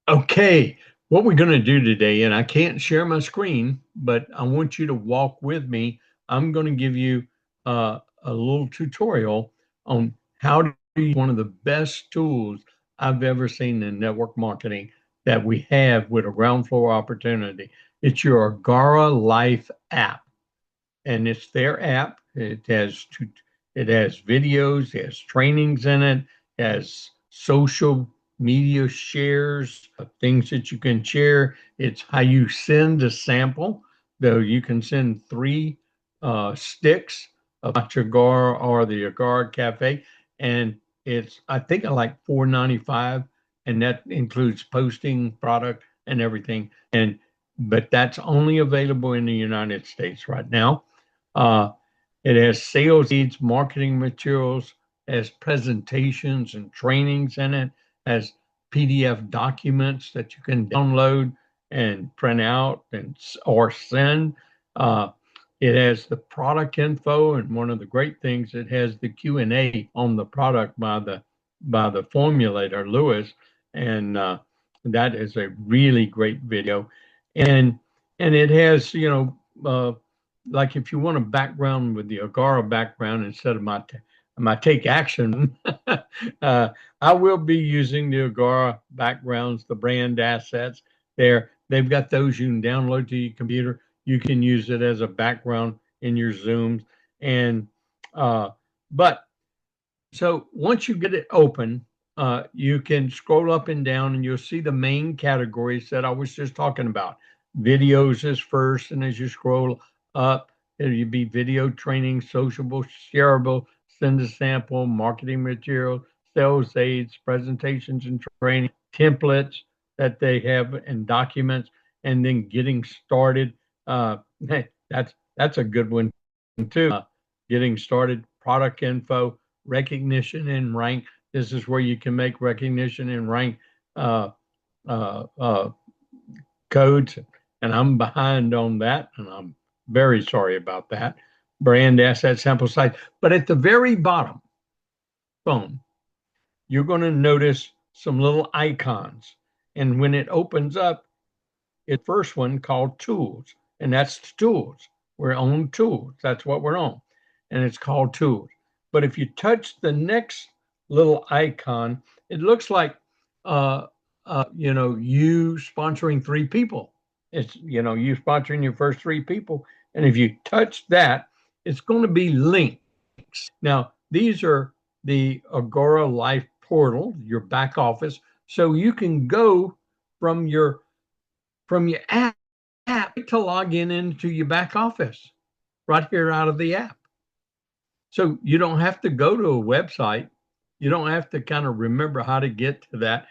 Okay, what we're going to do today, and I can't share my screen, but I want you to walk with me. I'm going to give you a little tutorial on how to use one of the best tools I've ever seen in network marketing that we have with a ground floor opportunity. It's your Agara Life app, and it's their app. It has videos, it has trainings in it, has social media shares, things that you can share. It's how you send a sample, though you can send three sticks of Agar or the Agar Cafe, and it's I think I like 4.95, and that includes posting, product, and everything. And but that's only available in the United States right now. Uh, it has sales leads, marketing materials, has presentations and trainings in it, has PDF documents that you can download and print out and or send. Uh, it has the product info, and one of the great things, it has the Q&A on the product by the formulator Lewis, and that is a really great video, and it has like if you want a background with the Agara background instead of my take action, uh, I will be using the Agara backgrounds, the brand assets there. They've got those you can download to your computer. You can use it as a background in your Zooms. And uh, but so once you get it open, you can scroll up and down and you'll see the main categories that I was just talking about. Videos is first, and as you scroll up, it'll be video training, sociable, shareable, send a sample, marketing material, sales aids, presentations and training, templates that they have and documents, and then getting started. Hey, that's a good one too. Getting started, product info, recognition and rank. This is where you can make recognition and rank uh, uh, uh, codes, and I'm behind on that, and I'm very sorry about that. Brand asset sample size, but at the very bottom, phone, you're going to notice some little icons, and when it opens up, it's first one called tools, and that's tools. We're on tools. That's what we're on, and it's called tools. But if you touch the next little icon, it looks like you sponsoring three people. It's you sponsoring your first three people, and if you touch that, it's going to be links. Now these are the Agora Life portal, your back office, so you can go from your app to log in into your back office right here out of the app. So you don't have to go to a website. You don't have to kind of remember how to get to that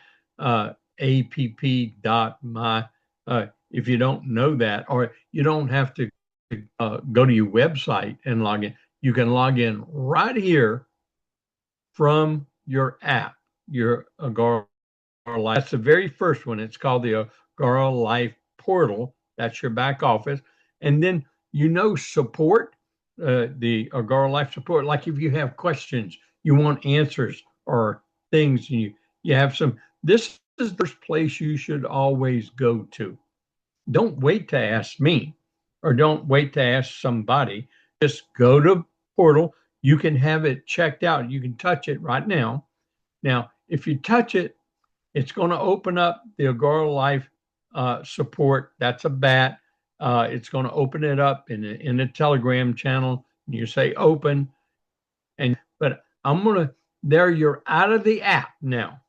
app.my if you don't know that, or you don't have to go to your website and log in. You can log in right here from your app, your Agora Life. That's the very first one. It's called the Agara Life Portal. That's your back office. And then support, the Agara Life support. Like if you have questions, you want answers or things, and you have some. This is the first place you should always go to. Don't wait to ask me, or don't wait to ask somebody. Just go to portal. You can have it checked out. You can touch it right now. Now, if you touch it, it's going to open up the Agora Life support. That's a bat. It's going to open it up in a Telegram channel. You say open, but I'm going to. There, you're out of the app now.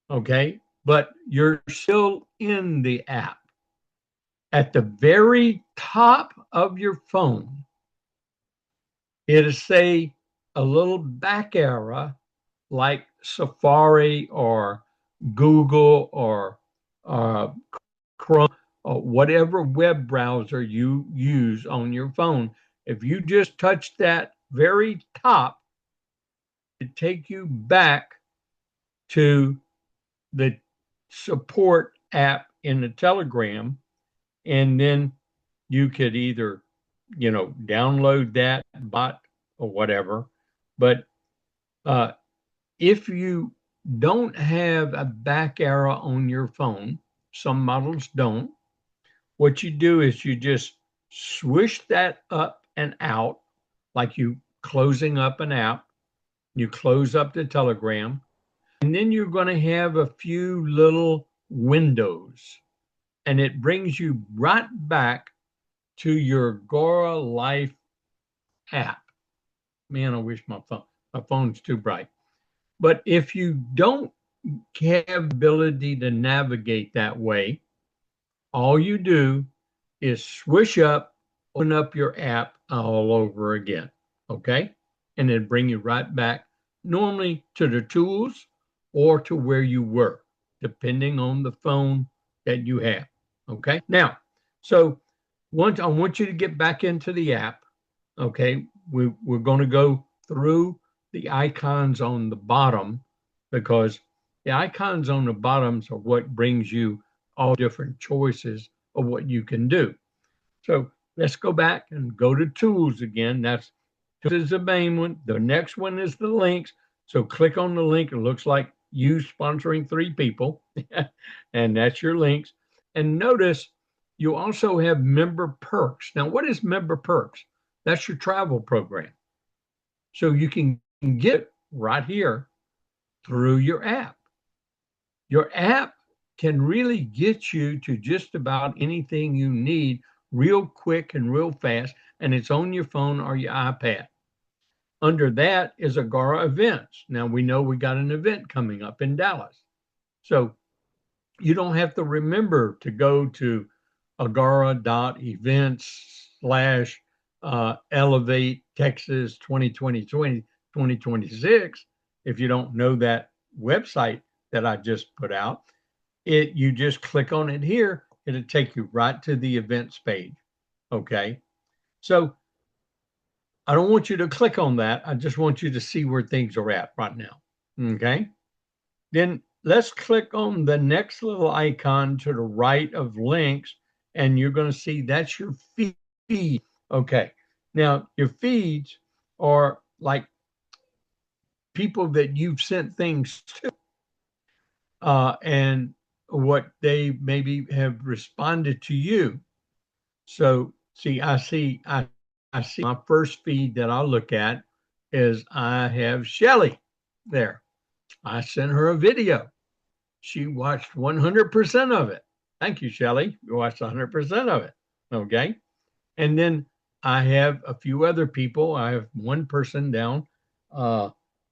Okay, but you're still in the app. At the very top of your phone, it'll say a little back arrow like Safari or Google or uh, Chrome or whatever web browser you use on your phone. If you just touch that very top, it take you back to the support app in the Telegram, and then you could either, download that bot or whatever. But uh, if you don't have a back arrow on your phone, some models don't, what you do is you just swish that up and out like you closing up an app. You close up the Telegram, and then you're going to have a few little windows, and it brings you right back to your AGARA Life app. Man, I wish my phone's too bright. But if you don't have the ability to navigate that way, all you do is swish up, open up your app all over again. Okay? And then bring you right back normally to the tools or to where you were, depending on the phone that you have. Okay? Now, so once I want you to get back into the app, okay, we're going to go through the icons on the bottom because the icons on the bottoms are what brings you all different choices of what you can do. So let's go back and go to tools again. That's tools is the main one. The next one is the links. So click on the link. It looks like you sponsoring 3 people, and that's your links. And notice you also have member perks. Now, what is member perks? That's your travel program. So you can get right here through your app. Your app can really get you to just about anything you need real quick and real fast, and it's on your phone or your iPad. Under that is AGARA events. Now we know we got an event coming up in Dallas. So you don't have to remember to go to agara.events slash elevate Texas 2026 if you don't know that website that I just put out. You just click on it here, it'll take you right to the events page. Okay. So I don't want you to click on that. I just want you to see where things are at right now. Okay. Then let's click on the next little icon to the right of links, and you're going to see that's your feed. Okay. Now, your feeds are like people that you've sent things to, and what they maybe have responded to you. So, see, I see my first feed that I look at is I have Shelly there. I sent her a video. She watched 100% of it. Thank you, Shelly. You watched 100% of it. Okay. And then I have a few other people. I have one person down.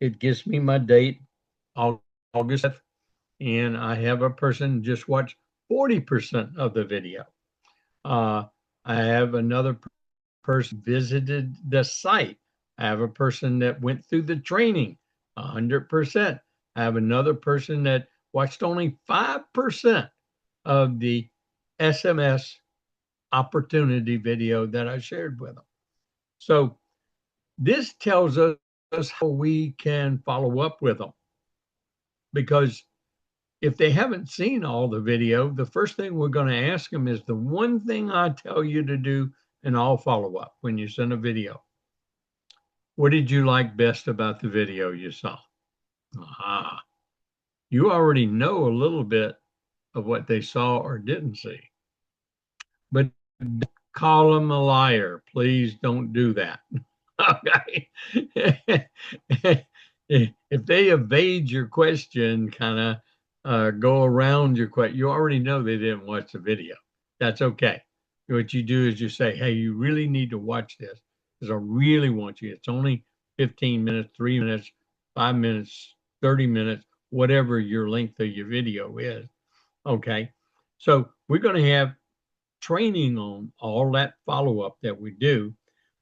It gives me my date, August 5th, and I have a person just watch 40% of the video. I have another person visited the site. I have a person that went through the training 100%. I have another person that watched only 5% of the SMS opportunity video that I shared with them. So this tells us how we can follow up with them, because if they haven't seen all the video, the first thing we're going to ask them is the one thing I tell you to do, and I'll follow up when you send a video. What did you like best about the video you saw? Aha. You already know a little bit of what they saw or didn't see. But don't call them a liar. Please don't do that. Okay. If they evade your question, kind of go around your question, you already know they didn't watch the video. That's okay. What you do is you say, hey, you really need to watch this because I really want you. It's only 15 minutes, 3 minutes, 5 minutes, 30 minutes, whatever your length of your video is. Okay. So we're going to have training on all that follow-up that we do,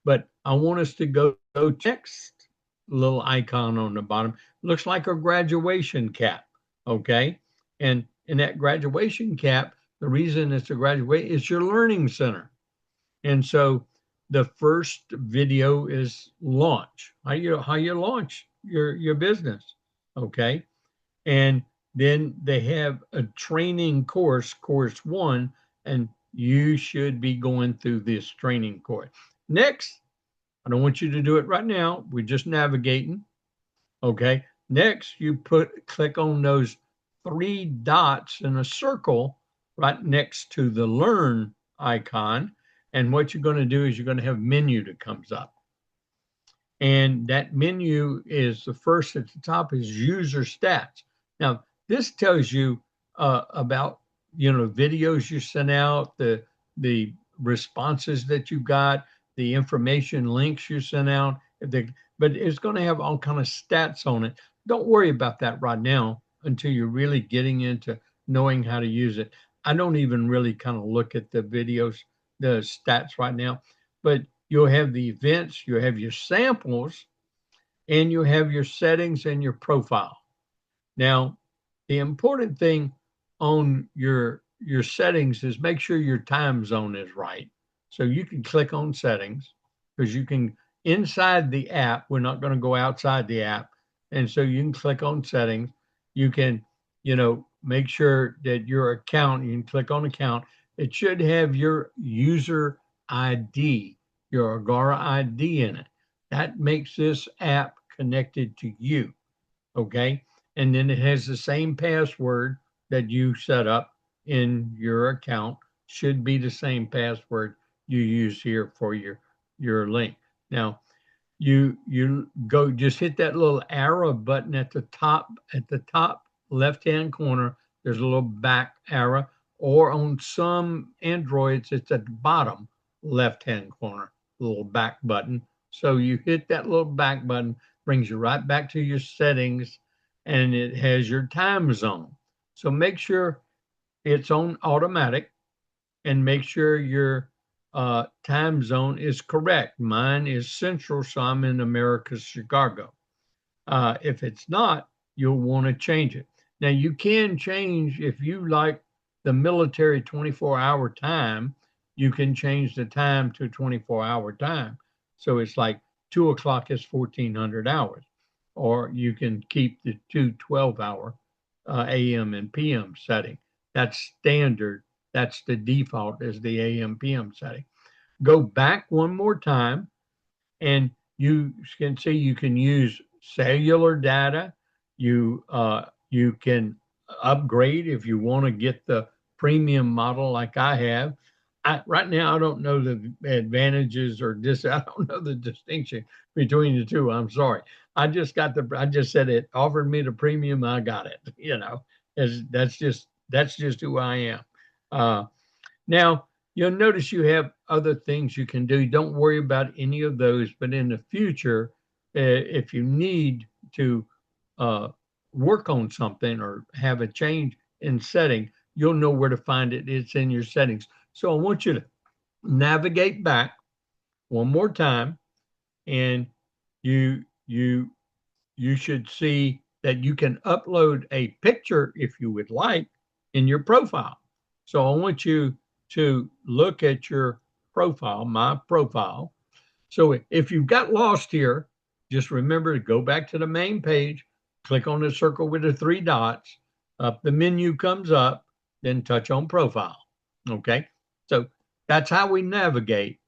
but I want us to go next little icon on the bottom. Looks like a graduation cap. Okay. And in that graduation cap, the reason it's a graduate is your learning center. And so the first video is launch, how you launch your business. Okay. And then they have a training course 1, and you should be going through this training course. Next, I don't want you to do it right now. We're just navigating. Okay. Next, you click on those three dots in a circle right next to the learn icon. And what you're going to do is you're going to have menu that comes up. And that menu is the first at the top is user stats. Now, this tells you about, videos you sent out, the responses that you got, the information links you sent out. But it's going to have all kind of stats on it. Don't worry about that right now until you're really getting into knowing how to use it. I don't even really kind of look at the videos, the stats right now, but you'll have the events, you'll have your samples, and you have your settings and your profile. Now, the important thing on your settings is make sure your time zone is right. So you can click on settings because you can inside the app, we're not going to go outside the app. And so you can click on settings. You can, make sure that your account, you can click on account. It should have your user ID, your AGARA ID in it. That makes this app connected to you. Okay. And then it has the same password that you set up in your account, should be the same password you use here for your link. Now, you go just hit that little arrow button at the top left hand corner. There's a little back arrow, or on some Androids it's at the bottom left hand corner, little back button. So you hit that little back button, brings you right back to your settings, and it has your time zone. So make sure it's on automatic, and make sure your time zone is correct. Mine is Central, so I'm in America's Chicago. If it's not, you'll want to change it. Now, you can change if you like the military 24-hour time, you can change the time to 24-hour time. So it's like 2 o'clock is 1400 hours, or you can keep the two 12-hour AM and PM setting. That's standard. That's the default is the AM PM setting. Go back one more time, and you can see you can use cellular data. You can upgrade if you want to get the premium model like I have. Right now, I don't know the advantages or I don't know the distinction between the two. I'm sorry. I just said it offered me the premium. I got it. That's just who I am. Uh, Now, you'll notice you have other things you can do. Don't worry about any of those, but in the future, if you need to uh, work on something or have a change in setting, you'll know where to find it. It's in your settings. So I want you to navigate back one more time, and you you you should see that you can upload a picture if you would like in your profile. So I want you to look at your profile, my profile. So if you've got lost here, just remember to go back to the main page, click on the circle with the three dots, up the menu comes up, then touch on profile. Okay. So that's how we navigate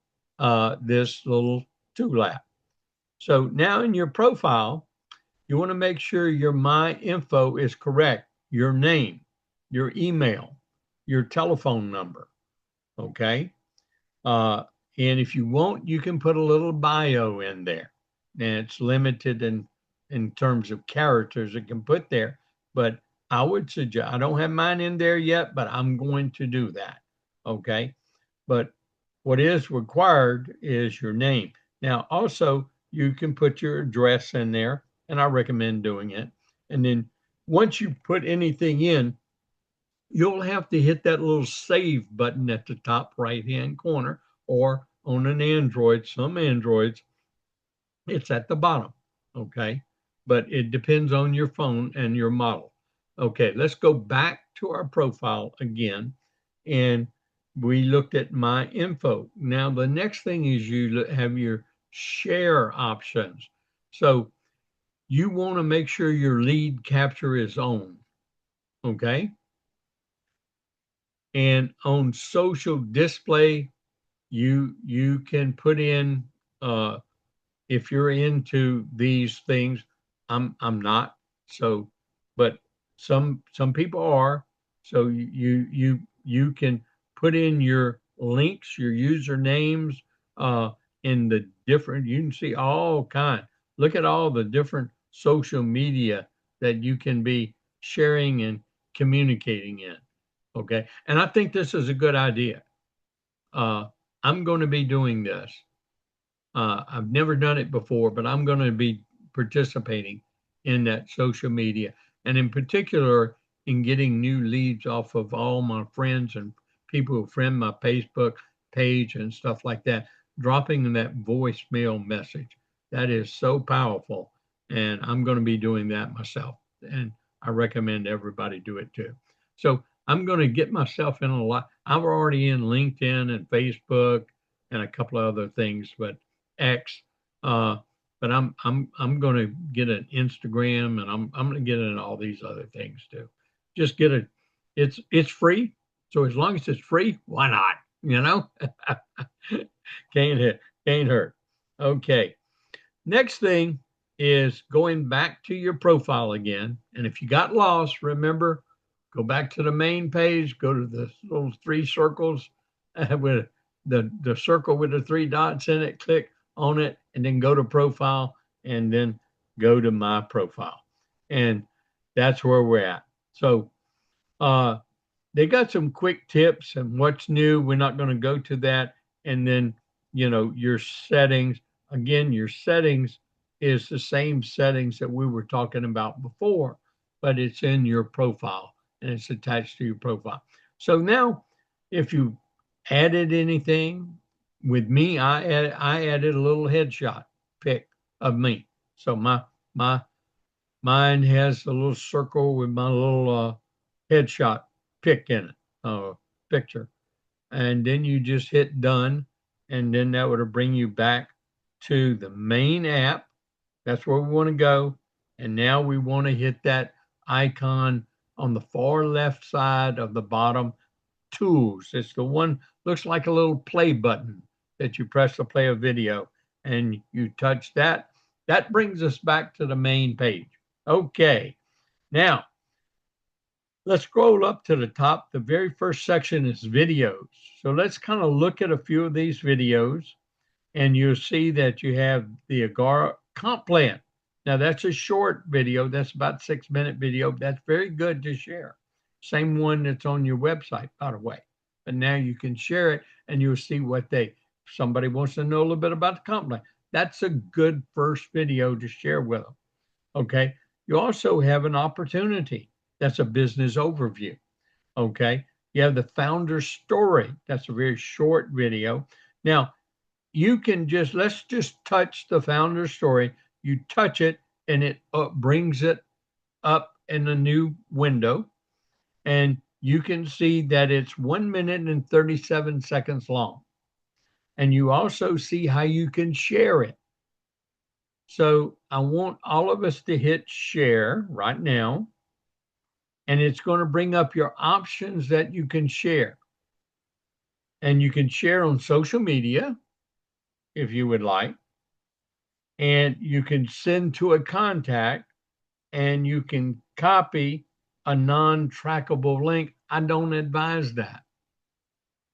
this little tool app. So now in your profile, you want to make sure your my info is correct. Your name, your email, your telephone number. Okay. Uh, and if you want, you can put a little bio in there. And it's limited in terms of characters it can put there. But I would suggest, I don't have mine in there yet, but I'm going to do that. Okay. But what is required is your name. Now, also, you can put your address in there, and I recommend doing it. And then once you put anything in, you'll have to hit that little save button at the top right hand corner, or on an Android, some Androids, it's at the bottom. Okay. But it depends on your phone and your model. Okay. Let's go back to our profile again. And we looked at my info. Now, the next thing is you have your share options. So you want to make sure your lead capture is on. Okay. And on social display, you can put in if you're into these things. I'm not. So, but some people are. So you can put in your links, your usernames, uh, in the different. You can see all kind. Look at all the different social media that you can be sharing and communicating in. Okay, and I think this is a good idea. Uh, I'm going to be doing this. I've never done it before, but I'm going to be participating in that social media, and in particular in getting new leads off of all my friends and people who friend my Facebook page and stuff like that, dropping that voicemail message. That is so powerful, and I'm going to be doing that myself, and I recommend everybody do it too. So I'm going to get myself in a lot. I'm already in LinkedIn and Facebook and a couple of other things, but X. Uh, but I'm going to get an Instagram, and I'm going to get in all these other things too. Just get it. It's free, so as long as it's free, why not? You know, can't hit, can't hurt. Okay. Next thing is going back to your profile again. And if you got lost, remember, go back to the main page, go to the little three circles with the circle with the three dots in it, click on it, and then go to profile and then go to my profile. And that's where we're at. So uh, they got some quick tips and what's new. We're not going to go to that. And then, your settings. Again, your settings is the same settings that we were talking about before, but it's in your profile and it's attached to your profile. So now, if you added anything with me, I added a little headshot pic of me. So my mine has a little circle with my little headshot pic in it, picture. And then you just hit done, and then that would bring you back to the main app. That's where we want to go. And now we want to hit that icon on the far left side of the bottom, tools. It's the one, looks like a little play button that you press to play a video, and you touch that. That brings us back to the main page. Okay. Now, let's scroll up to the top. The very first section is videos. So let's kind of look at a few of these videos, and you'll see that you have the AGARA comp plan. Now, that's a short video. That's about 6-minute video. That's very good to share. Same one that's on your website, by the way. But now you can share it, and you'll see what somebody wants to know a little bit about the comp plan. That's a good first video to share with them. Okay. You also have an opportunity. That's a business overview. Okay. You have the founder story. That's a very short video. Now, let's just touch the founder story. You touch it, and it brings it up in a new window. And you can see that it's 1 minute and 37 seconds long. And you also see how you can share it. So I want all of us to hit share right now, and it's going to bring up your options that you can share. And you can share on social media if you would like, and you can send to a contact, and you can copy a non-trackable link. I don't advise that.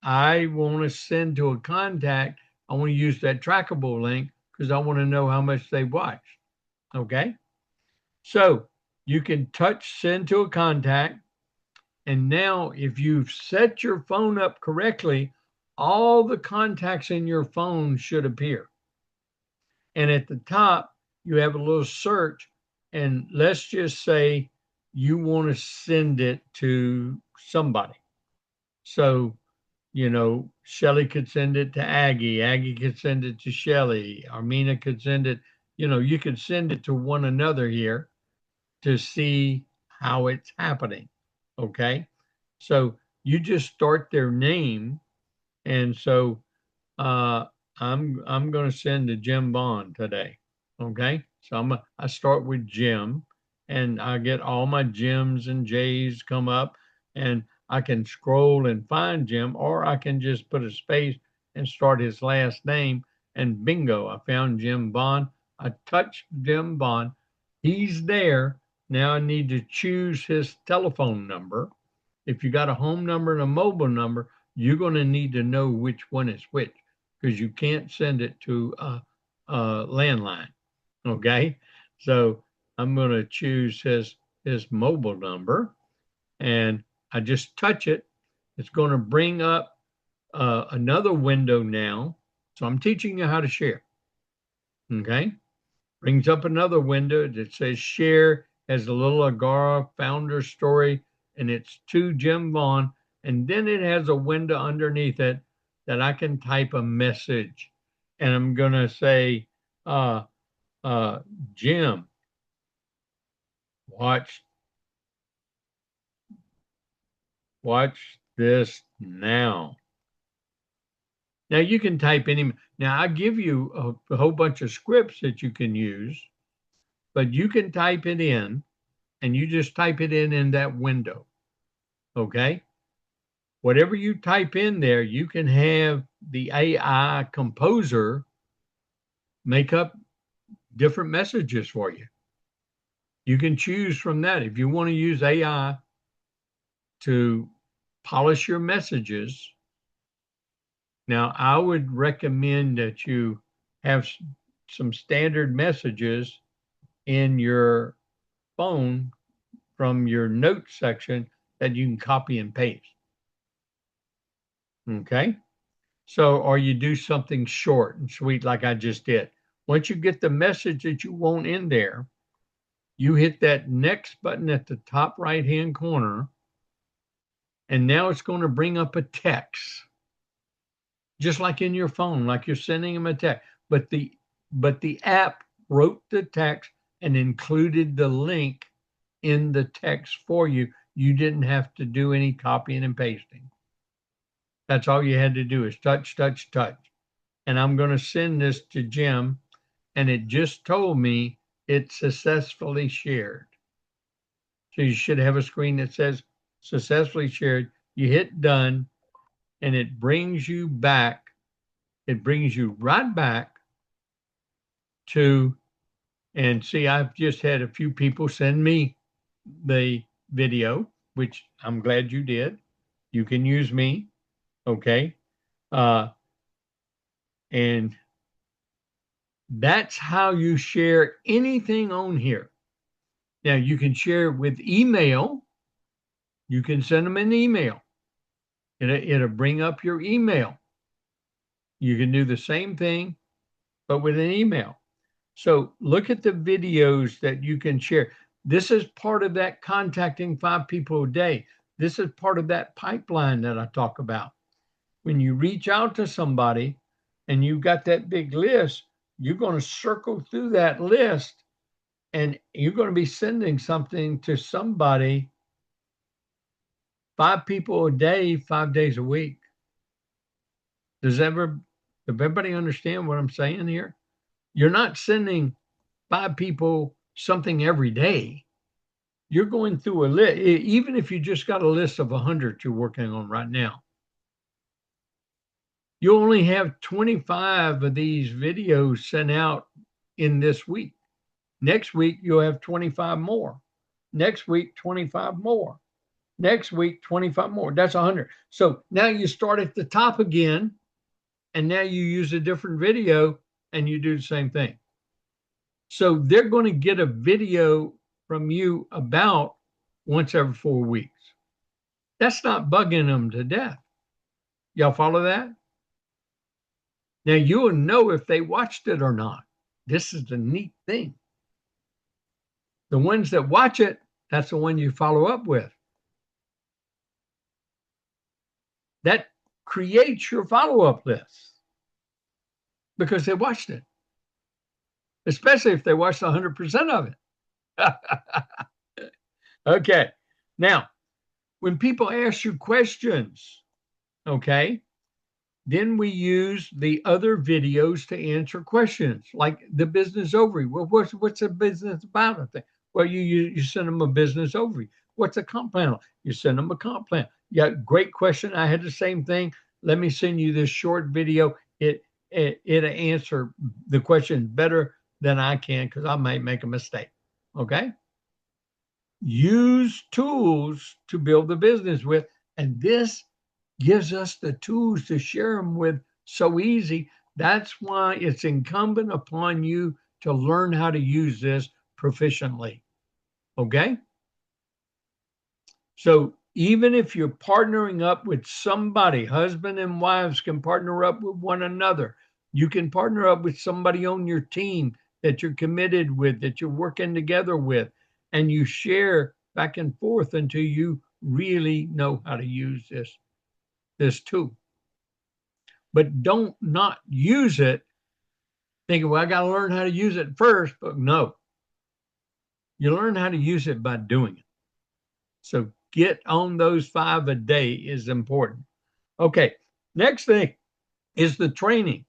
I want to send to a contact. I want to use that trackable link because I want to know how much they watched. Okay. So you can touch send to a contact. And now, if you've set your phone up correctly, all the contacts in your phone should appear. And at the top, you have a little search. And let's just say you want to send it to somebody. So, Shelly could send it to Aggie. Aggie could send it to Shelly. Armina could send it. You could send it to one another here to see how it's happening. Okay. So you just start their name. And so uh, I'm going to send to Jim Bond today. Okay. So I start with Jim, and I get all my Jims and J's come up, and I can scroll and find Jim, or I can just put a space and start his last name, and bingo, I found Jim Bond. I touched Jim Bond. He's there. Now I need to choose his telephone number. If you got a home number and a mobile number, you're going to need to know which one is which because you can't send it to a landline. Okay. So I'm going to choose his mobile number and I just touch it. It's going to bring up another window now. So I'm teaching you how to share. Okay. Brings up another window that says share, has a little AGARA founder story, and it's to Jim Vaughn. And then it has a window underneath it that I can type a message. And I'm going to say, uh, Jim, watch this now. Now you can type any. Now I give you a whole bunch of scripts that you can use, but you can type it in, and you just type it in that window. Okay. Whatever you type in there, you can have the AI composer make up different messages for you. You can choose from that. If you want to use AI to polish your messages, now I would recommend that you have some standard messages in your phone from your notes section that you can copy and paste. Okay. So, or you do something short and sweet like I just did. Once you get the message that you want in there, you hit that next button at the top right hand corner, and now it's going to bring up a text, just like in your phone, like you're sending them a text. But the app wrote the text and included the link in the text for you. You didn't have to do any copying and pasting. That's all you had to do is touch, touch, touch. And I'm going to send this to Jim, and it just told me it's successfully shared. So you should have a screen that says successfully shared. You hit done, and it brings you back. It brings you right back to, and see, I've just had a few people send me the video, which I'm glad you did. You can use me, okay? And that's how you share anything on here. Now, you can share with email. You can send them an email. It'll bring up your email. You can do the same thing, but with an email. So look at the videos that you can share. This is part of that contacting 5 people a day. This is part of that pipeline that I talk about. When you reach out to somebody and you've got that big list, you're going to circle through that list and you're going to be sending something to somebody 5 people a day, 5 days a week. Does everybody understand what I'm saying here? You're not sending 5 people something every day. You're going through a list, even if you just got a list of 100 you're working on right now. You only have 25 of these videos sent out in this week. Next week, you'll have 25 more. Next week, 25 more. Next week, 25 more. That's 100. So now you start at the top again, and now you use a different video and you do the same thing. So they're going to get a video from you about once every 4 weeks. That's not bugging them to death. Y'all follow that? Now you'll know if they watched it or not. This is the neat thing. The ones that watch it, that's the one you follow up with. That creates your follow-up list because they watched it, especially if they watched 100% of it. Okay. Now, when people ask you questions, okay, then we use the other videos to answer questions, like the business overview. Well, what's a business about? I think. Well, you send them a business overview. What's a comp plan? You send them a comp plan. Yeah, great question. I had the same thing. Let me send you this short video. It answer the question better than I can because I might make a mistake. Okay. use tools to build the business with. And this gives us the tools to share them with so easy. That's why it's incumbent upon you to learn how to use this proficiently. Okay? So even if you're partnering up with somebody, husband and wives can partner up with one another. You can partner up with somebody on your team that you're committed with, that you're working together with, and you share back and forth until you really know how to use this tool. But don't not use it thinking, well, I got to learn how to use it first. But no, you learn how to use it by doing it. So get on those 5 a day is important. Okay, next thing is the training.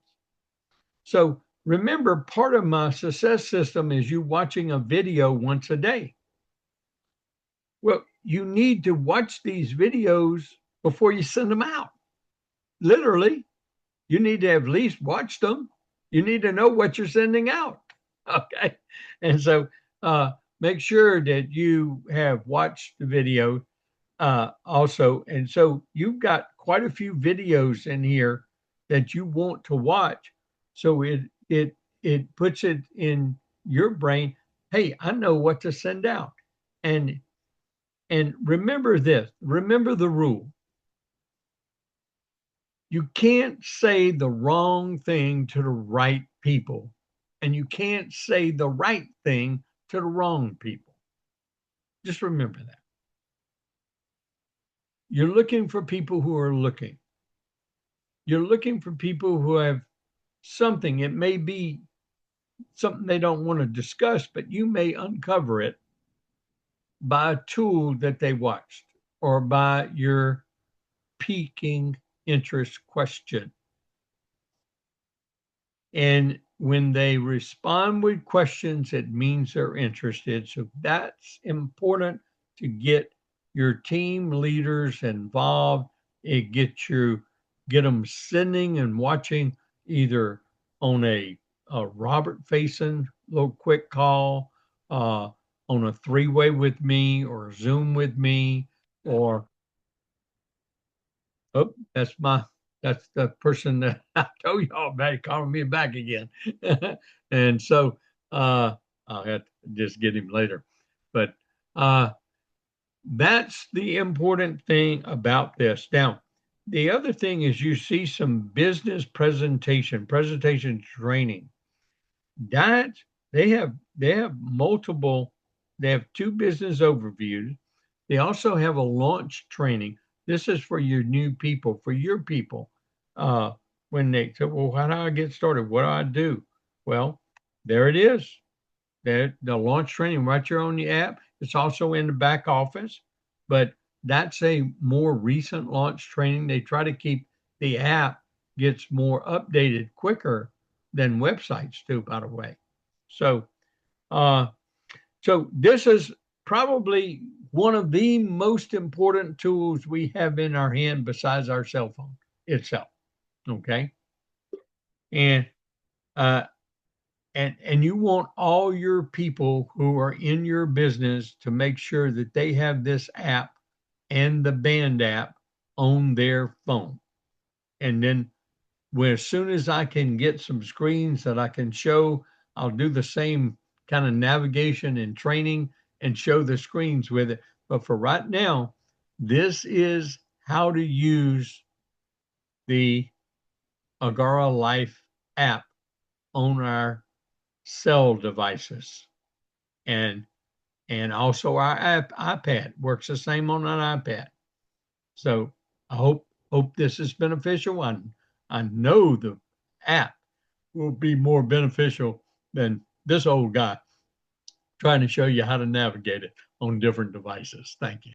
So remember, part of my success system is you watching a video once a day. Well, you need to watch these videos before you send them out. Literally, you need to have at least watched them. You need to know what you're sending out. Okay. And so make sure that you have watched the video also. And so you've got quite a few videos in here that you want to watch. So it puts it in your brain, hey, I know what to send out. And and remember this, remember the rule. You can't say the wrong thing to the right people, and you can't say the right thing to the wrong people. Just remember that. You're looking for people who are looking. You're looking for people who have something. It may be something they don't want to discuss, but you may uncover it by a tool that they watched or by your piquing interest question. And when they respond with questions, it means they're interested. So that's important to get your team leaders involved. It gets you, get them sending and watching either on a Robert facing little quick call, on a 3-way with me or Zoom with me, or oh, that's the person that I told y'all about calling me back again. And so I'll have to just get him later. But uh, that's the important thing about this. Now, the other thing is you see some business presentation training. That they have multiple, they have 2 business overviews. They also have a launch training. This is for your new people, for your people. Uh, when they say, well, how do I get started? What do I do? Well, there it is. There, the launch training right here on the app. It's also in the back office, but that's a more recent launch training. They try to keep the app gets more updated quicker than websites do, by the way. So, uh, so this is probably one of the most important tools we have in our hand besides our cell phone itself. Okay, and uh, and you want all your people who are in your business to make sure that they have this app and the band app on their phone, and then where as soon as I can get some screens that I can show, I'll do the same kind of navigation and training and show the screens with it. But for right now, this is how to use the AGARA Life app on our cell devices. And and also our iPad works the same on an iPad. So I hope this is beneficial. I know the app will be more beneficial than this old guy trying to show you how to navigate it on different devices. Thank you.